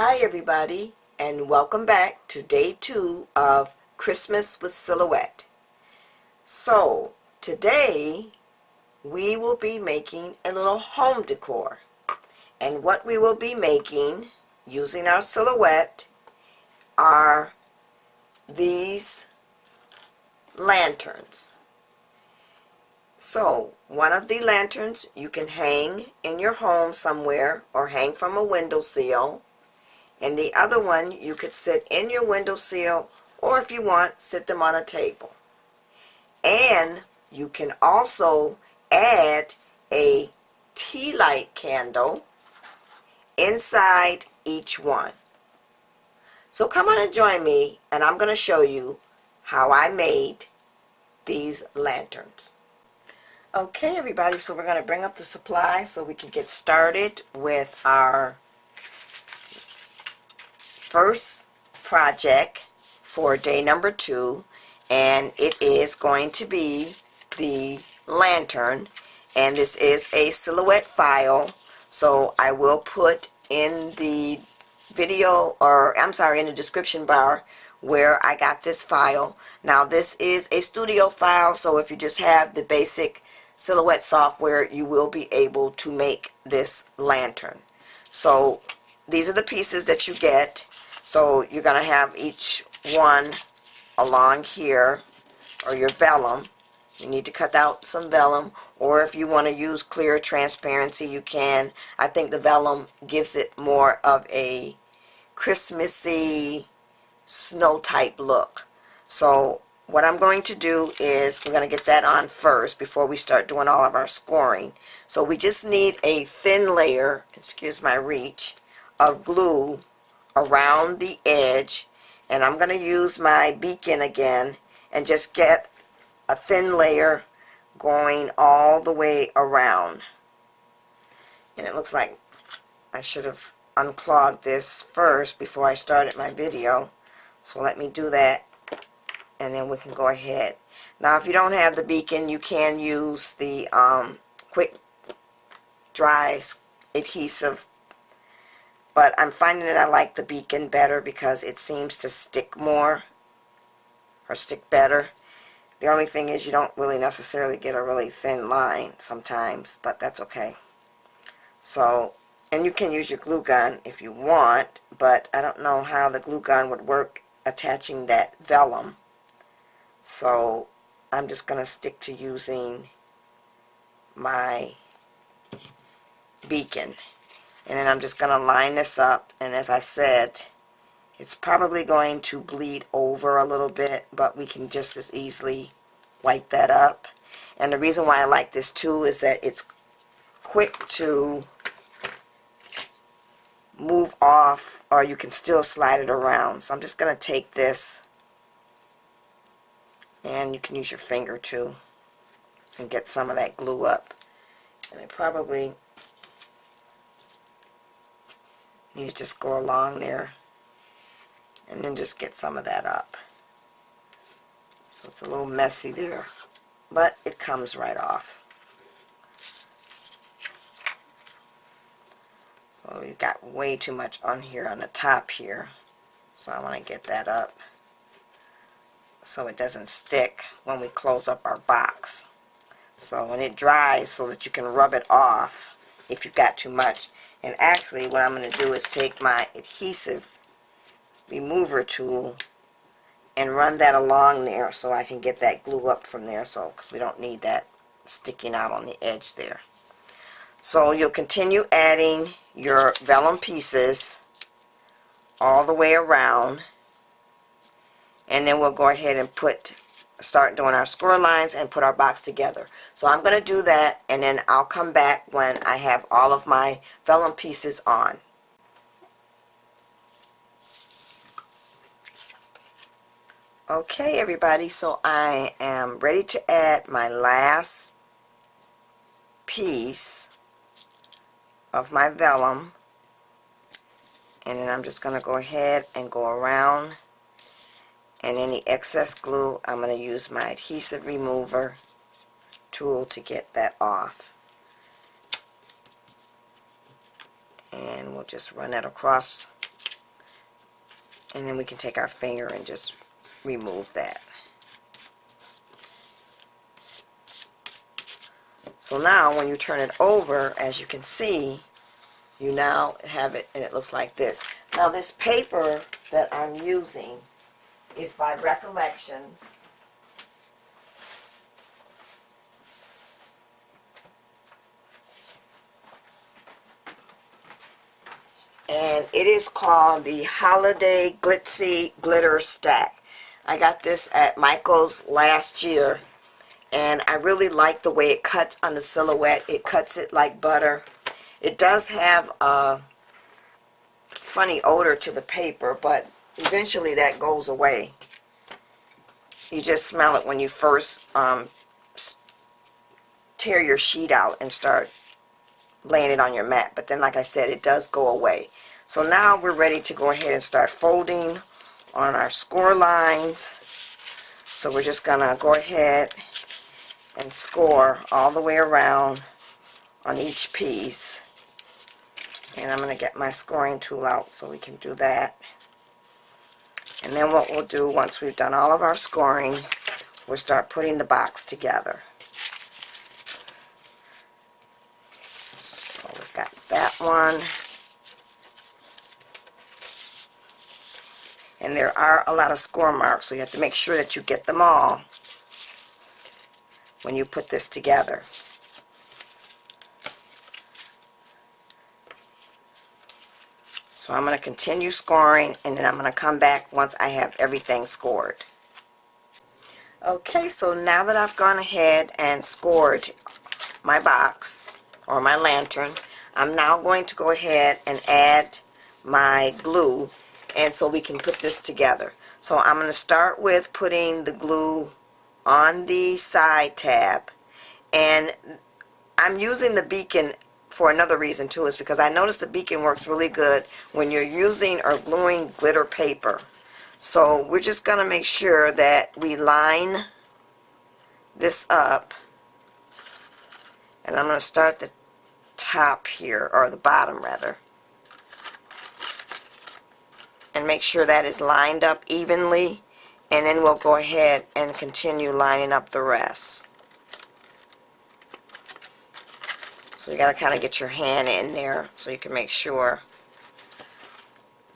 Hi everybody, and welcome back to day 2 of Christmas with Silhouette. So today we will be making a little home decor, and what we will be making using our silhouette are these lanterns. So one of the lanterns you can hang in your home somewhere or hang from a windowsill. And the other one you could sit in your windowsill, or if you want, sit them on a table. And you can also add a tea light candle inside each one. So come on and join me, and I'm going to show you how I made these lanterns. Okay everybody, so we're going to bring up the supplies so we can get started with our first project for day number 2, and it is going to be the lantern, and this is a silhouette file, so I will put in the video, or I'm sorry, in the description bar where I got this file. Now this is a studio file, so if you just have the basic silhouette software, you will be able to make this lantern. So these are the pieces that you get. So you're going to have each one along here, or your vellum. You need to cut out some vellum, or if you want to use clear transparency, you can. I think the vellum gives it more of a Christmassy snow type look. So what I'm going to do is we're going to get that on first before we start doing all of our scoring. So we just need a thin layer, excuse my reach, of glue around the edge, and I'm going to use my beacon again and just get a thin layer going all the way around. And it looks like I should have unclogged this first before I started my video, so let me do that and then we can go ahead. Now if you don't have the beacon, you can use the quick dry adhesive, but I'm finding that I like the beacon better because it seems to stick more, or stick better. The only thing is you don't really necessarily get a really thin line sometimes, but that's okay. So, and you can use your glue gun if you want, but I don't know how the glue gun would work attaching that vellum. So I'm just going to stick to using my beacon. And then I'm just going to line this up, and as I said, it's probably going to bleed over a little bit, but we can just as easily wipe that up. And the reason why I like this too is that it's quick to move off, or you can still slide it around. So I'm just going to take this, and you can use your finger too and get some of that glue up. And I probably need to just go along there and then just get some of that up. So it's a little messy there, but it comes right off. So you've got way too much on here on the top here, so I want to get that up so it doesn't stick when we close up our box. So when it dries, so that you can rub it off if you've got too much. And actually what I'm going to do is take my adhesive remover tool and run that along there so I can get that glue up from there, so because we don't need that sticking out on the edge there. So you'll continue adding your vellum pieces all the way around, and then we'll go ahead and start doing our score lines and put our box together. So I'm going to do that, and then I'll come back when I have all of my vellum pieces on. Okay everybody, so I am ready to add my last piece of my vellum, and then I'm just going to go ahead and go around, and any excess glue I'm going to use my adhesive remover tool to get that off. And we'll just run that across And then we can take our finger and just remove that. So now when you turn it over, as you can see, you now have it and it looks like this. Now this paper that I'm using is by Recollections. And it is called the Holiday Glitzy Glitter Stack. I got this at Michael's last year, and I really like the way it cuts on the silhouette. It cuts it like butter. It does have a funny odor to the paper, but eventually that goes away. You just smell it when you first tear your sheet out and start laying it on your mat, but then like I said, it does go away. So now we're ready to go ahead and start folding on our score lines. So we're just gonna go ahead and score all the way around on each piece. And I'm gonna get my scoring tool out so we can do that. And then what we'll do once we've done all of our scoring, we'll start putting the box together. So we've got that one. And there are a lot of score marks, so you have to make sure that you get them all when you put this together. So I'm going to continue scoring, and then I'm going to come back once I have everything scored. Okay, so now that I've gone ahead and scored my box, or my lantern, I'm now going to go ahead and add my glue, and so we can put this together. So I'm going to start with putting the glue on the side tab, and I'm using the beacon for another reason too, is because I noticed the beacon works really good when you're using or gluing glitter paper. So we're just going to make sure that we line this up, and I'm going to start the top here, or the bottom rather, and make sure that is lined up evenly, and then we'll go ahead and continue lining up the rest. So you got to kind of get your hand in there so you can make sure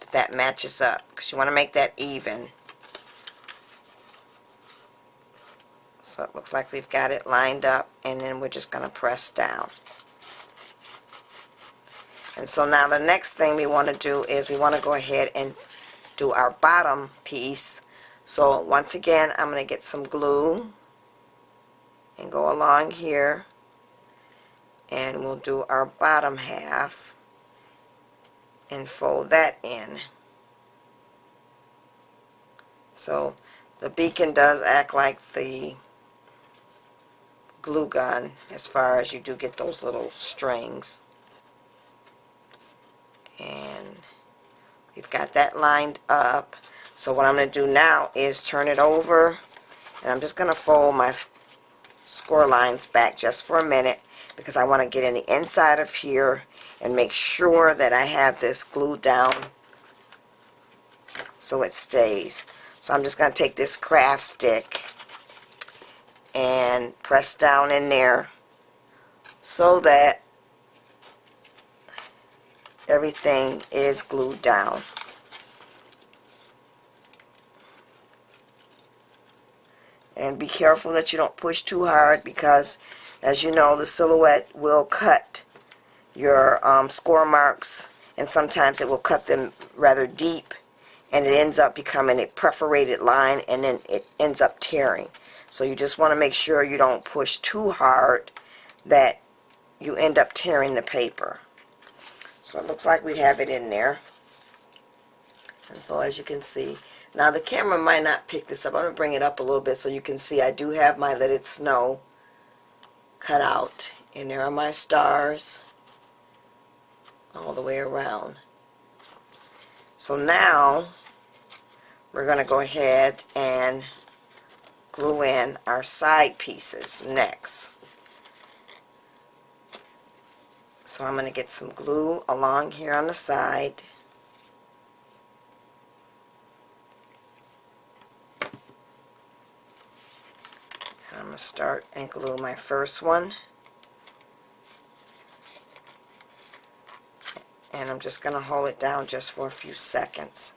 that that matches up, because you want to make that even. So it looks like we've got it lined up, and then we're just going to press down. And so now the next thing we want to do is we want to go ahead and do our bottom piece. So once again, I'm going to get some glue and go along here, and we'll do our bottom half and fold that in. So the beacon does act like the glue gun as far as you do get those little strings. And we've got that lined up. So what I'm going to do now is turn it over, and I'm just going to fold my score lines back just for a minute, because I want to get in the inside of here and make sure that I have this glued down so it stays. So I'm just going to take this craft stick and press down in there so that everything is glued down. And be careful that you don't push too hard, because as you know, the silhouette will cut your score marks, and sometimes it will cut them rather deep, and it ends up becoming a perforated line, and then it ends up tearing. So you just want to make sure you don't push too hard that you end up tearing the paper. So it looks like we have it in there. And so as you can see, now the camera might not pick this up. I'm going to bring it up a little bit so you can see I do have my Let It Snow cut out. And there are my stars all the way around. So now we're going to go ahead and glue in our side pieces next. So I'm going to get some glue along here on the side. going to start and glue my first one. And I'm just going to hold it down just for a few seconds.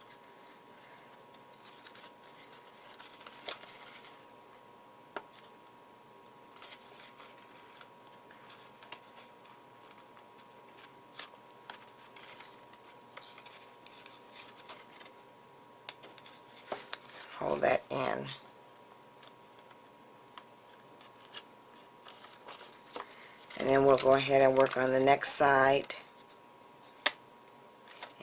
Hold that in. And then we'll go ahead and work on the next side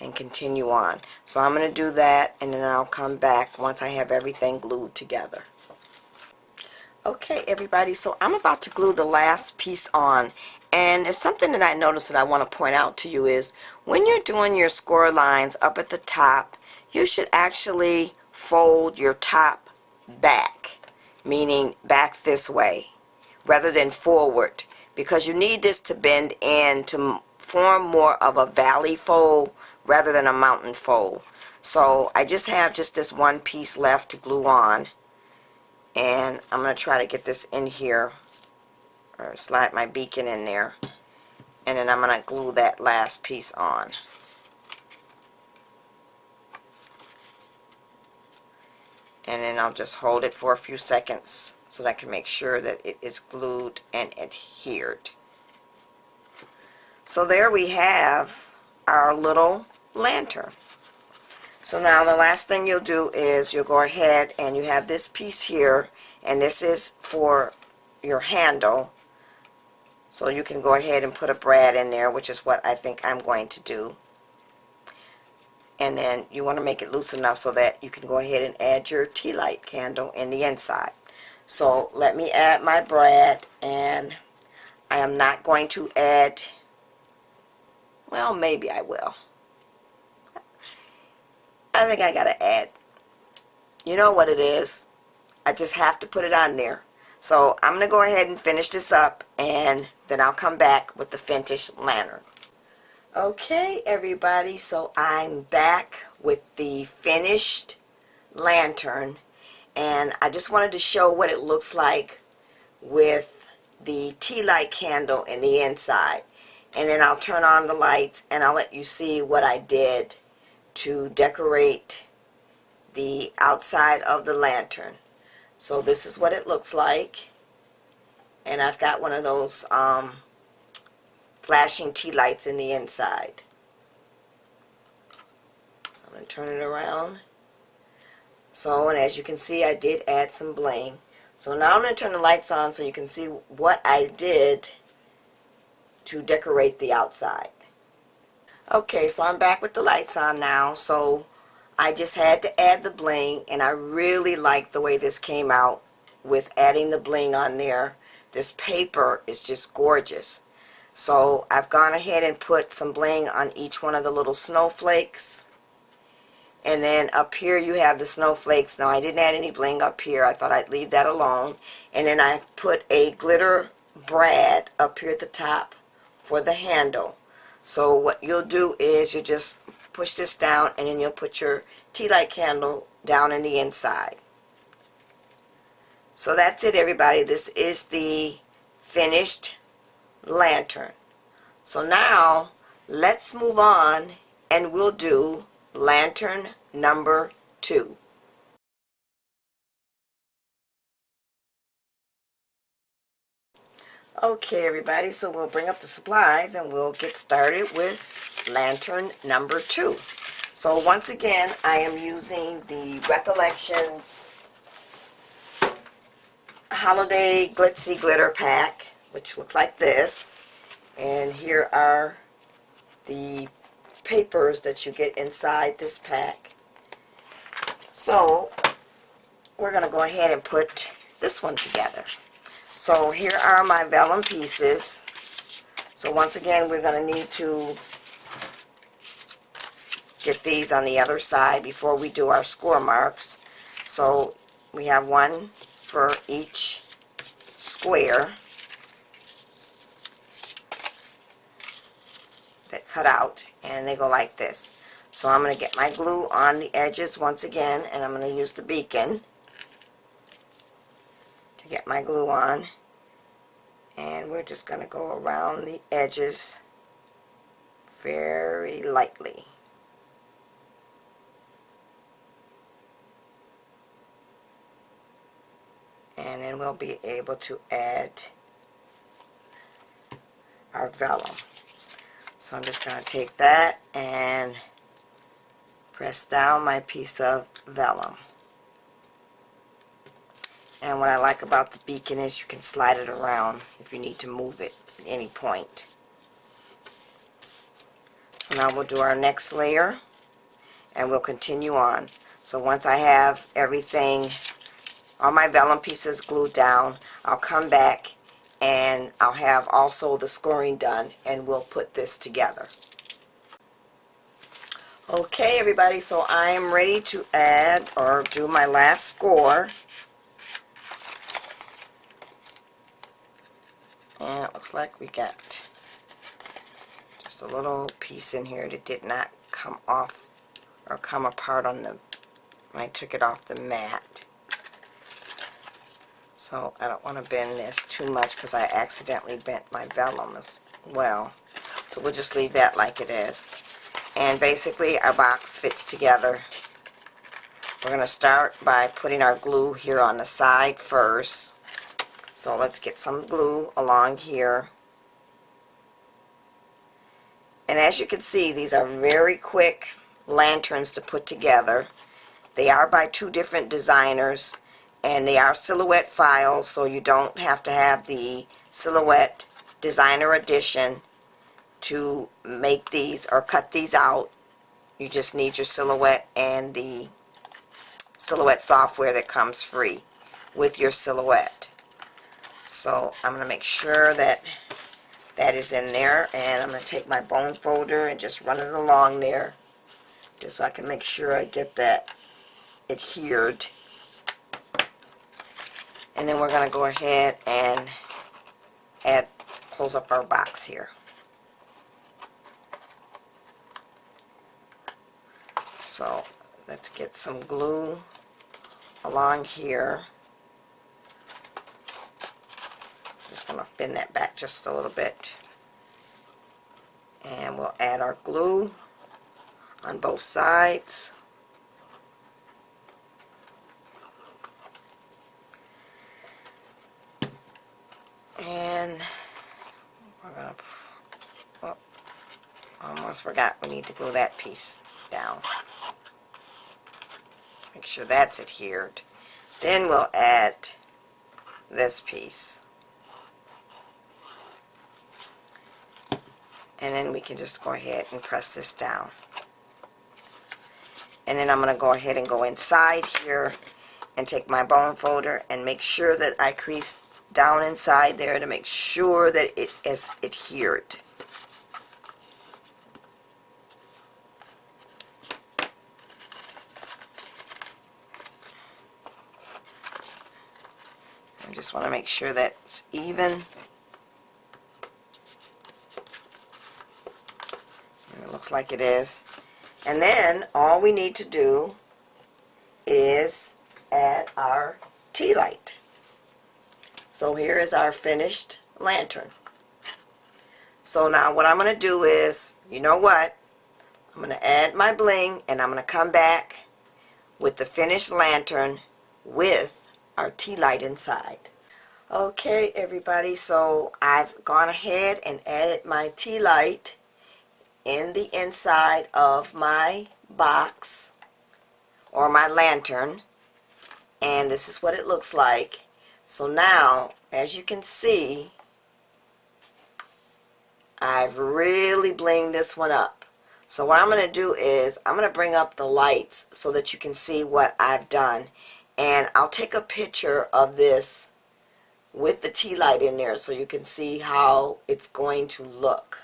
and continue on. So I'm going to do that, and then I'll come back once I have everything glued together. Okay, everybody, so I'm about to glue the last piece on, and there's something that I noticed that I want to point out to you is when you're doing your score lines up at the top, you should actually fold your top back, meaning back this way rather than forward, because you need this to bend in to form more of a valley fold rather than a mountain fold. So I just have just this one piece left to glue on, and I'm going to try to get this in here, or slide my beacon in there, and then I'm going to glue that last piece on. And then I'll just hold it for a few seconds so that I can make sure that it is glued and adhered. So there we have our little lantern. So now the last thing you'll do is you'll go ahead and you have this piece here, and this is for your handle. So you can go ahead and put a brad in there, which is what I think I'm going to do. And then you want to make it loose enough so that you can go ahead and add your tea light candle in the inside. So let me add my brad, and I am not going to add, well, maybe I will. I think I gotta add, you know what it is, I just have to put it on there. So I'm gonna go ahead and finish this up, and then I'll come back with the finished lantern. Okay, everybody, so I'm back with the finished lantern, and I just wanted to show what it looks like with the tea light candle in the inside. And then I'll turn on the lights and I'll let you see what I did to decorate the outside of the lantern. So this is what it looks like, and I've got one of those flashing tea lights in the inside. So I'm going to turn it around. So, and as you can see, I did add some bling. So now I'm going to turn the lights on so you can see what I did to decorate the outside. Okay, so I'm back with the lights on now. So I just had to add the bling, and I really like the way this came out with adding the bling on there. This paper is just gorgeous. So I've gone ahead and put some bling on each one of the little snowflakes. And then up here you have the snowflakes. Now I didn't add any bling up here. I thought I'd leave that alone. And then I put a glitter brad up here at the top for the handle. So what you'll do is you just push this down, and then you'll put your tea light candle down in the inside. So that's it, everybody. This is the finished lantern. So now let's move on, and we'll do lantern number 2. Okay, everybody, so we'll bring up the supplies and we'll get started with lantern number 2. So once again, I am using the Recollections Holiday Glitzy Glitter Pack, which looks like this. And here are the papers that you get inside this pack. So we're going to go ahead and put this one together. So here are my vellum pieces. So once again, we're going to need to get these on the other side before we do our score marks. So we have one for each square that cut out, and they go like this. So I'm going to get my glue on the edges once again, and I'm going to use the beacon to get my glue on, and we're just going to go around the edges very lightly. And then we'll be able to add our vellum. So I'm just going to take that and press down my piece of vellum. And what I like about the beacon is you can slide it around if you need to move it at any point. So now we'll do our next layer and we'll continue on. So once I have everything, all my vellum pieces glued down, I'll come back and I'll have also the scoring done, and we'll put this together. Okay everybody, so I am ready to add or do my last score. And it looks like we got just a little piece in here that did not come off or come apart on the when I took it off the mat. So I don't want to bend this too much because I accidentally bent my vellum as well. So we'll just leave that like it is. And basically our box fits together. We're going to start by putting our glue here on the side first. So let's get some glue along here. And as you can see, these are very quick lanterns to put together. They are by two different designers, and they are silhouette files, so you don't have to have the silhouette designer edition to make these or cut these out. You just need your silhouette and the silhouette software that comes free with your silhouette. So I'm going to make sure that that is in there, and I'm going to take my bone folder and just run it along there just so I can make sure I get that adhered. And then we're going to go ahead and close up our box here. So let's get some glue along here. Just going to bend that back just a little bit. And we'll add our glue on both sides. And we're going to, well, almost forgot we need to glue that piece down. Make sure that's adhered. Then we'll add this piece. And then we can just go ahead and press this down. And then I'm going to go ahead and go inside here and take my bone folder and make sure that I crease down inside there to make sure that it is adhered. I just want to make sure that's even. And it looks like it is. And then all we need to do is add our tea light. So here is our finished lantern. So now what I'm going to do is, you know what? I'm going to add my bling, and I'm going to come back with the finished lantern with our tea light inside. Okay everybody, so I've gone ahead and added my tea light in the inside of my box or my lantern, and this is what it looks like. So now, as you can see, I've really blinged this one up. So what I'm going to do is I'm going to bring up the lights so that you can see what I've done, and I'll take a picture of this with the tea light in there so you can see how it's going to look.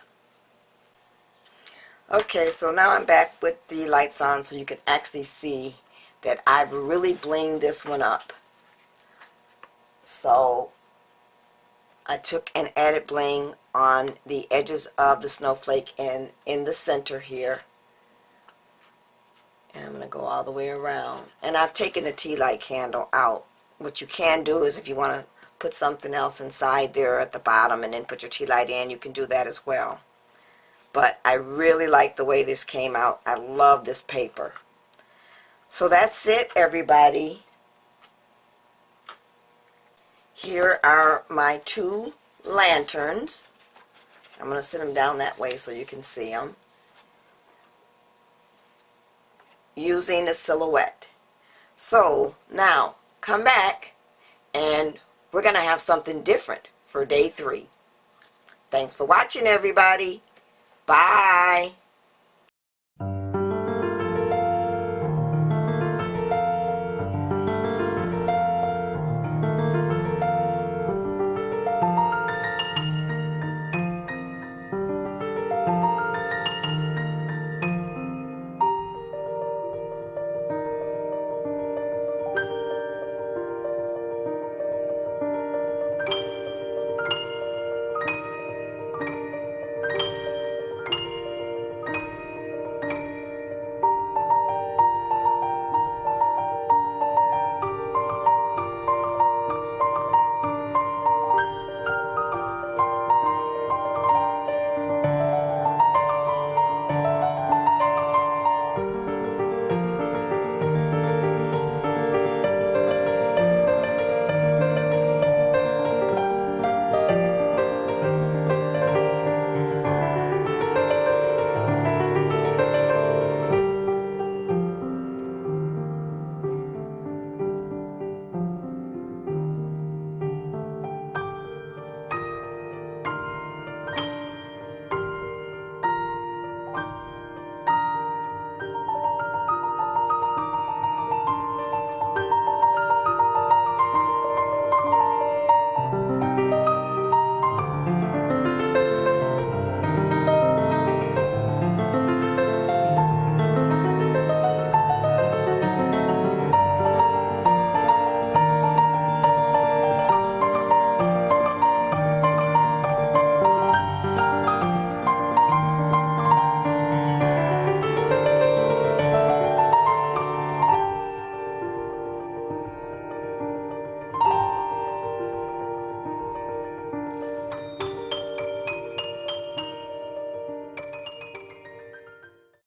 Okay, so now I'm back with the lights on so you can actually see that I've really blinged this one up. So I took and added bling on the edges of the snowflake and in the center here. And I'm going to go all the way around. And I've taken the tea light candle out. What you can do is, if you want to put something else inside there at the bottom and then put your tea light in, you can do that as well. But I really like the way this came out. I love this paper. So that's it, everybody. Here are my two lanterns. I'm going to sit them down that way so you can see them. Using a silhouette. So now come back and we're going to have something different for day 3. Thanks for watching, everybody. Bye.